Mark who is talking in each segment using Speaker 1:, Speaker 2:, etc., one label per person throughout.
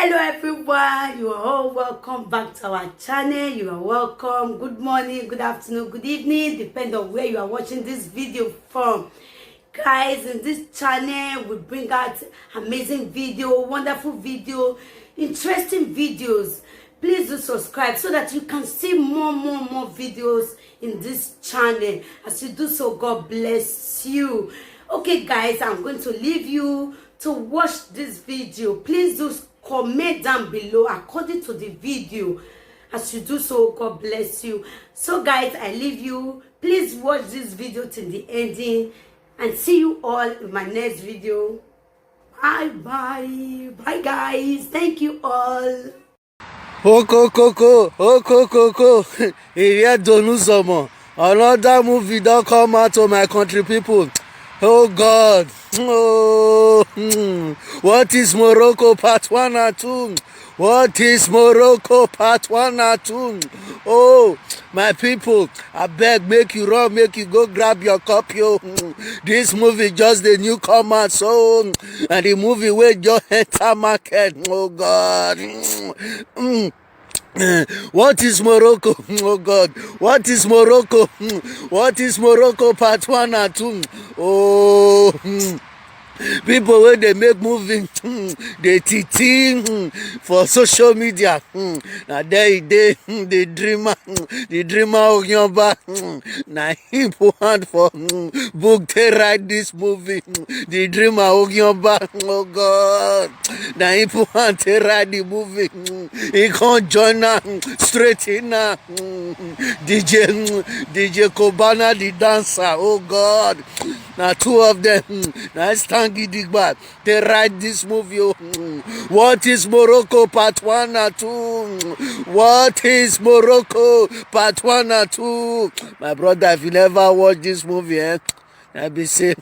Speaker 1: Hello everyone, you are all welcome back to our channel. You are welcome. Good morning, good afternoon, good evening, depending on where you are watching this video from. Guys, in this channel we bring out amazing video, wonderful video, interesting videos. Please do subscribe so that you can see more videos in this channel. As you do so, God bless you. Okay guys, I'm going to leave you to watch this video. Please do comment down below according to the video. As you do so, God bless you. So guys, I leave you. Please watch this video till the ending and see you all in my next video. Bye guys, thank you all.
Speaker 2: Here Donuzomo. Another movie don't come out to my country people. Oh God. What is Morocco part 1 and 2? What is Morocco part 1 and 2? Oh, my people, I beg, make you run, make you go grab your copy. This movie just the new come out, so and the movie will just enter market. Oh God. What is Morocco? Oh God. What is Morocco? What is Morocco part 1 and 2? Oh, people when they make movie, they TT for social media. Now they the dreamer of your back. Now him want for book to write this movie. The dreamer of your back. Oh God. Now he want to write the movie. He can't join now straight in now. DJ Kobana the dancer. Oh God. Now two of them. Now stand Gidigba. They write this movie. What is Morocco part 1 and 2? What is Morocco part 1 and 2? My brother, if you never watch this movie, I be say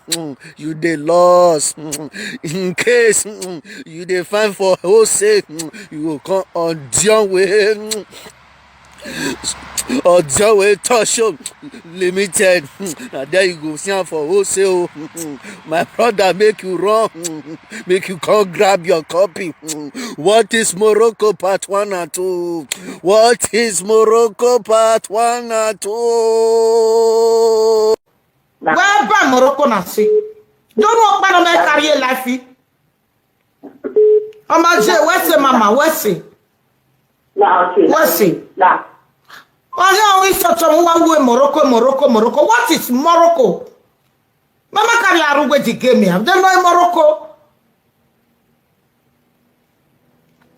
Speaker 2: you dey lost. In case you dey find for wholesale, you will come Odionware. Odionware Touch Show Limited. And there you go, see am for wholesale. My brother, make you run, make you come grab your copy. What is Morocco part 1 and 2? What is Morocco part 1 and 2?
Speaker 3: Where ba Morocco na si? Don't walk by no my career life. Omaje, where say mama? Where say? Where say? Oh, yeah, we such a one Morocco. What is Morocco? Mama carry arugwe di game here. They know Morocco.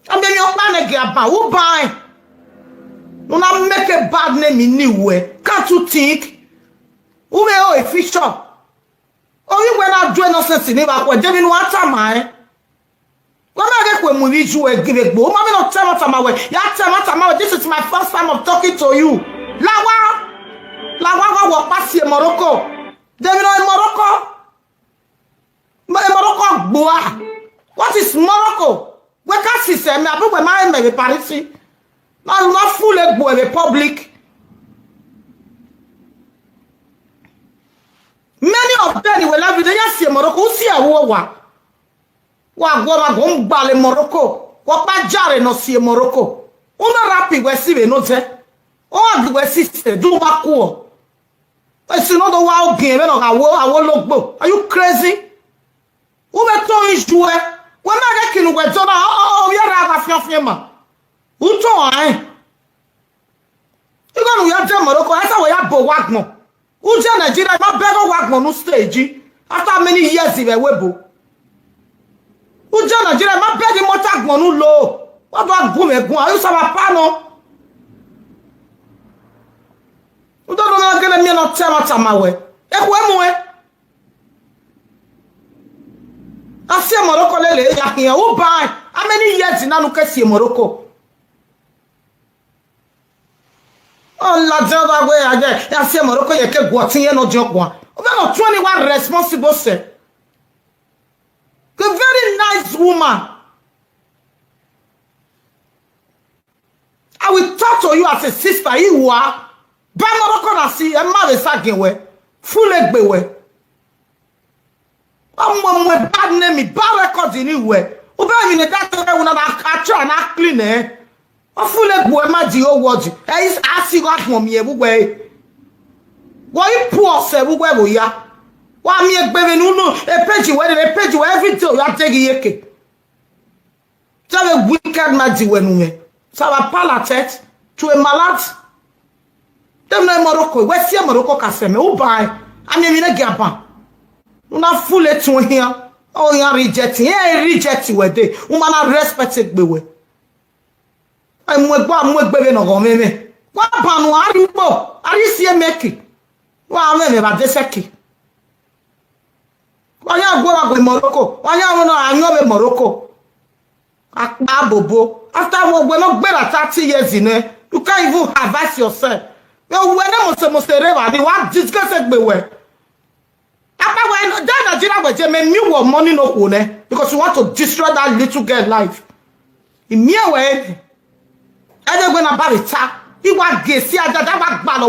Speaker 3: I mean, your man again, who buy? Do not make a bad name in new way. Can't you think? Who may owe a fish shop? Oh, you went out doing nonsense in Eva when they didn't want to mine. This is my first time of talking to you. Lawa walk past here Morocco. They know in Morocco. Morocco. What is Morocco? We can't see them. I put my mind in Paris. Now you not full of republic. Many of them will have you see Morocco. See a war. Wa gomba Morocco. Wa pa jare no si Morocco. Una rapi we si no ze. O we si do wa ku. Esi no do wa ogin me no awo logbo. Are you crazy? Who be to issue? Wa na ga kinu we zo na o ya ra ga fiafia ma. Who to an? You go no ya je Morocco, asa we ya bo wagbon. Who je Nigeria ma be go wagbon no stage. After many years we webo. Uja Nigeria ma beg motor gbonu lo. What do boom egun? Are you sama pano? You don't know gonna me no tell tama we. Ekwemu e. Asi Morocco lele ya kiyan. Who buy? How many years na nu kesi Morocco? Oh la jada we aje. Asi Morocco ye ke gwo tin ye no jogwa. O be no 21 responsible say. A very nice woman. I will talk to you as a sister. You are. Morocco na si e ma le sagenwe. Full egbewe. Bad name, bad record in you. Ube mi ne that we na catch free ne. O fule bu e ma di o woji. E is asi go atmo mi e bugwe. Wo I poor se bugwe bo ya. Wa mi e gbere nu e page where every day you are taking yeke. Tell a wicked magic when we. So I parle la tête to a malade. Dem na Morocco. Where see Morocco kaseme. Who buy? I mean in a gapa. Una full it to here. Oh, you are rejecting. Yeah, rejecting where they. Woman are respected be we. I'm with baby no go me. What panu are you bo? Are you see make? Wa me ba deseki. Wa ya go Morocco. Wa ya no anyo be Morocco. Akpa bobo. After we not better 30 years in there, you can't even advise yourself. You must what discuss be where. After when that Nigeria was me new money no one because you want to destroy that little girl life. In mere way, I don't going about it. He want to see that back ball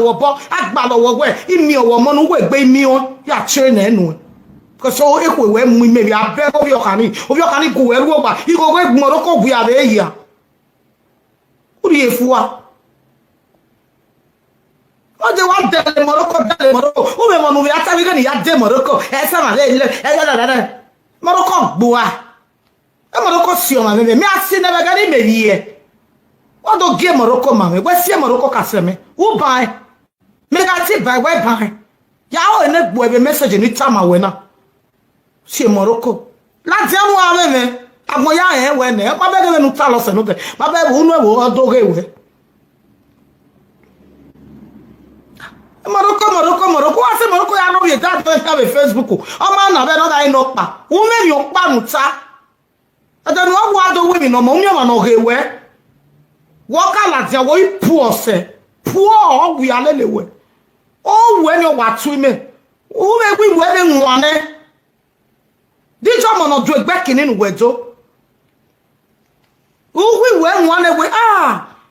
Speaker 3: or where in me or money way by me on your chain anyway. Because so if we maybe I beg of your honey go where over. You go where Morocco we are there here. Who do you for? Oh, they want the Morocco. Who we want to after we going to Morocco? Morocco, boa. Morocco, see you, man. Me, I see never got him here. What do give Morocco, mammy? Where's your Morocco customer? Who buy? Make I take by where buy? Y'all in that boy, a message in the time I went up. See Morocco. Like them, woman. I'm going to when my baby no tell us another. My baby who know what do away. Morocco. I say Morocco, I know you that don't have a Facebook. Oh man, I don't I know pa. Who made your panuta? I don't know what the women no money man no where. Walk out like you poor say. Poor we are anyway. Oh, when you watch women. Who may we wedding one? Did you not do a back in wedo? Who we went one away?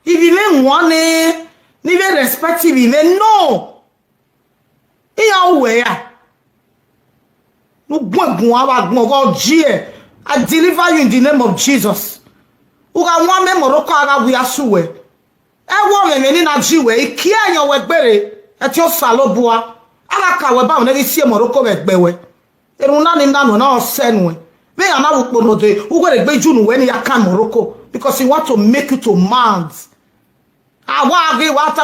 Speaker 3: If you mean one, even respective, even no. In our way, no God, I deliver you in the name of Jesus. Who got one member Morocco, we are suwe. I want me in a Jiwe, Kia your work berry at your salobua. I like our bound every see Morocco at Bewe. They will not in that one all send. They are now who got a big June when you can Morocco. Because he want to make you to mad. What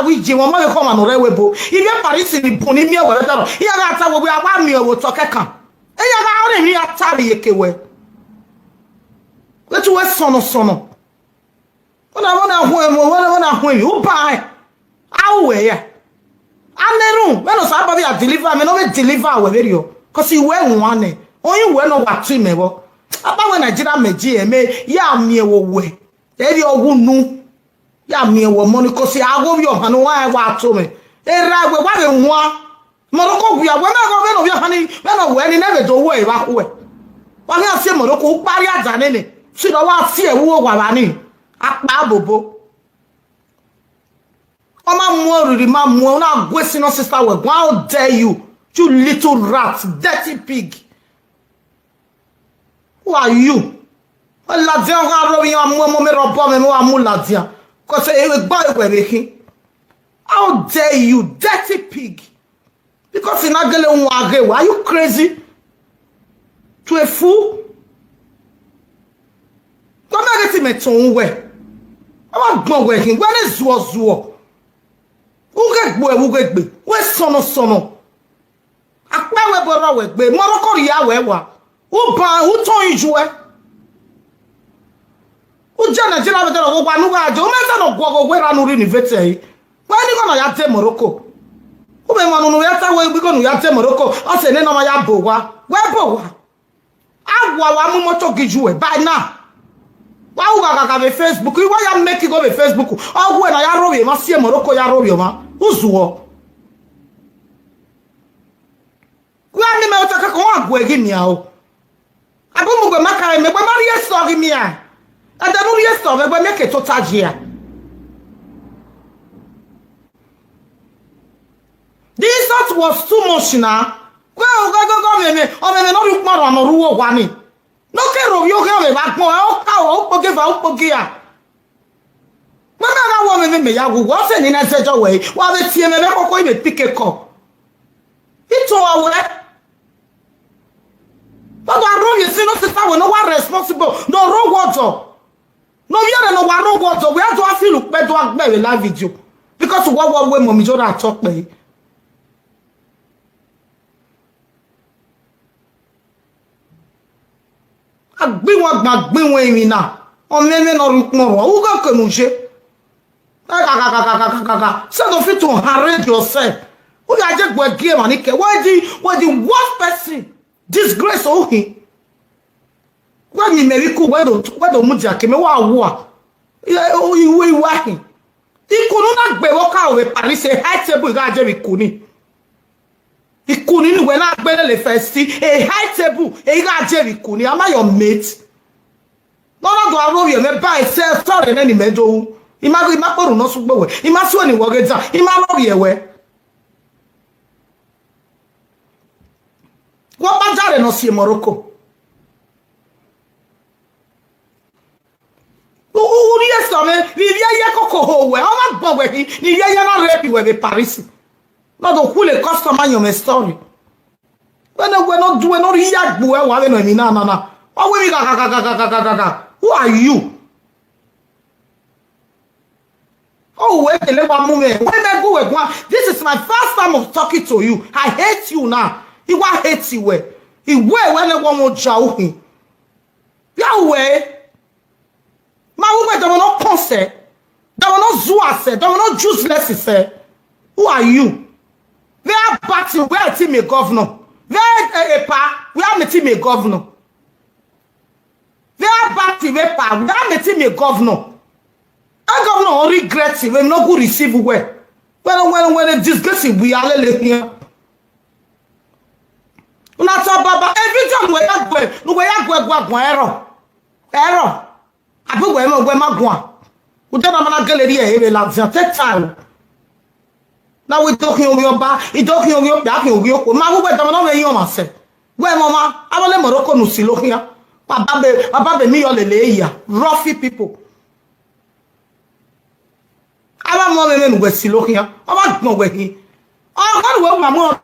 Speaker 3: we do? Come on, Rewebo. If you're Paris in the Ponimia, whatever, here I we are 1 million will talk. And you are only a tarry away. Let's wait sono. When I want you buy. Our way. And the room, when I deliver, I may not deliver our video. Because you wear one. Only when no what to me. About when I did a me, ya me away. There you who ya me wo money because I go your hand why what to me. Right we want Morocco we are when your honey when I never do way back way. When I say Morocco, barrier than any. Should I want fear who wani? A bobo. My more now wasting on sister. How dare you little rat, dirty pig. Who are you? Ladia robi me robo me amu ladia. Cause e boy we making. How dare you, dirty pig? Because in agele unwage, are you crazy? To a fool? Come on, get him a tongue where. I'm not working. When is zuo? Who get be? Where's sono? Akpa we bora we be. Morocco ya we wa. Who told you? Who jana jina we tell go anu ga jo me no go we ranu university. When you gonna ya Morocco? Who be manu ya ta we gonna ya Morocco? O se ne no ma ya bo wa. We bo wa. Agwa wa mu moto giju we by now. Why you got a Facebook? Why you make it go to Facebook? Oh, when I rob you, I see Morocco, ya rob you, ma. Who's war? Why me me utaka kwa gwe gimi yao? Abu mugwe makare me gwe mariye so gimi ya. Ada no ye so me gwe make to tajia. This thought was too much now. Go me no look more on ruwo wani. No ke rob yo ke me back mo o ka o poke fa o poke ya. Mama ga wo me ya go wo se ni na se jo we wa be tie me be kokko me pick a call. Ito awe. But I wrong you see no sister we no one responsible. No wrong water. No we are no wrong water. We have to feel look be do agbe we live video. Because what way mommy jo that talk me. Agbe won emi na. O meme no rukmo wo go kanu se. So don't fit to harm yourself. Who you just go game and it? Why the worst person disgrace oh he? Why me meriku why do muja keme wa you working? Ikunu na gbe woka we Paris a high table ga je ikuni. Ikuni ni we na gbe le first a high table e ga je ikuni. Am I your mate? No do aro ye me buy sell sorry na ni mejo. Ima poru no sugbo we. Ima so ni wo geza. Ima lo ye we. What bajare no si Morocco? Uri esame, ni ye koko ho we. O ma gbo we ni ye na rap we be Paris. No do kule customer your story. When no do no ria gbo we wa be no mi na. Why we ga. Who are you? Oh, wait, this is my first time of talking to you. I hate you now. You want hate you where? You where when I want more jow? Yahweh. My woman don't not concert. Don't not zoase. Don't not juiceless. Who are you? Where party? Where team a governor? Where a pa? Where me team a governor? Where party? Where pa? Where me team a governor? I governor regrets it when no good receive where. When a disgusting we are here. Una talk about every time we are going, no we are going error. I put where my go. We don't have a gallery here like that time. Now we talking over your back, you talking over your back, you go. My who went on over your myself. Where mama, I will let Morocco no see look here. Papa me all the here. Roughy people. I want more men with Silokia. I want more with him. I want my mom.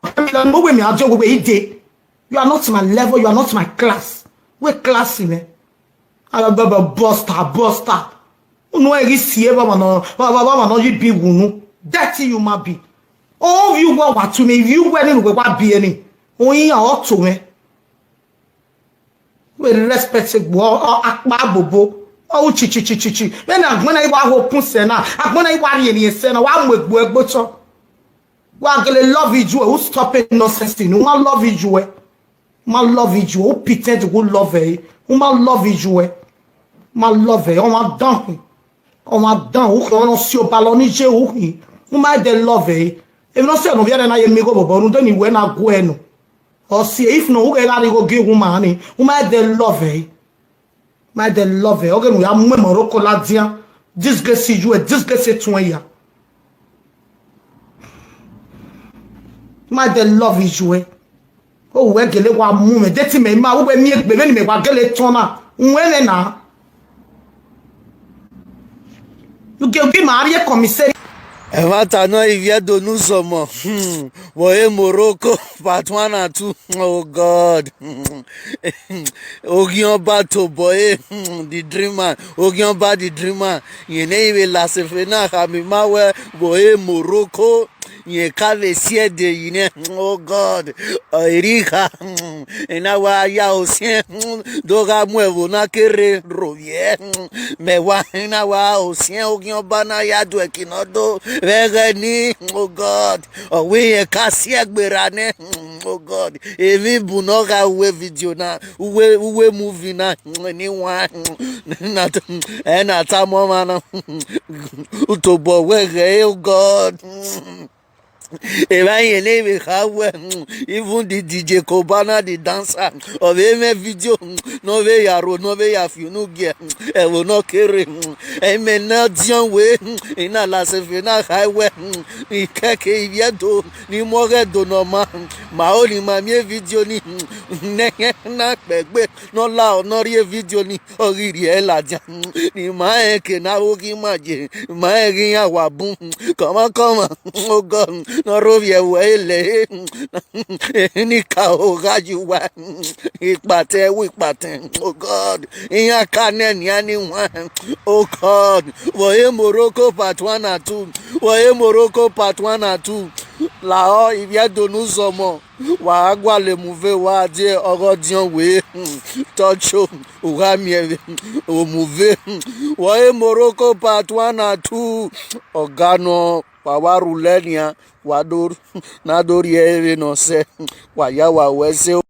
Speaker 3: No way, me. I'll joke with it. You are not my level. You are not my class. We're classy, man. I am a buster. No, I see ever no, you be wunu. Dirty you might be. All you want to me. You went in with what be any. Only you ought to me. With respect, akba bobo. Oh, chi. When I open sena, when I worry any sena, one with work butcher. Well, gonna love you, who stopping nonsense in who love you, my love you, who pretend to go love you, who my love you, my love you, oh my donkey, who can see your ballonije, who might they love you. If not say no, we are not even go, but don't you when I go no. Or see if no, who can go give woman, who might they love you. My de love it. Okay, we are more Morocco Ladia. This guy see you, this guy say 20 years. My de love is you. Oh, we get wa mume. Deti me ma we mi bebe ni me wa gele tona. Unwele na. You get be marié commissaire.
Speaker 2: Et maintenant, il vient de nous sommes. Voyez Morocco, part 1 and 2. Oh God. Odionware to boy, the dreamer. Odionware the dreamer. You know, la sefena kamima we voyez Morocco. You can't see the you oh God. Erika. And now I aussi. Doga muevo na kere rovier. Me wa na wa aussi. Odionware na ya do ekinodo. Vegani, oh God, oh we Cassia Berane, oh God, even Bunoga we video na, we movie na, anyone, not and at a moment, Utobo, oh God. If I name how even the DJ Kobana, the dancer of any video, no way ya road, no way ya few no gear, I will not carry. I may not young way in a last if you're not highway. Ni keke yado, ni more do no man. My only mammy video ni not beg, no loud, nor a video ni or real ni my can I will imagine my boom. Come on, oh God, no rovia wele. Nika ogaju wa. Ikbate, oh God, in your canon, yani one. Oh God, Woye Morocco part 1 and 2. Woye Morocco part 1 and 2. La if ya donu somo. Wa agwa le move wa je Odionware touch uga mi o move. Woye Morocco part 1 and 2. Ogano pawaru lenia wador nadori ere no se wa ya wa wese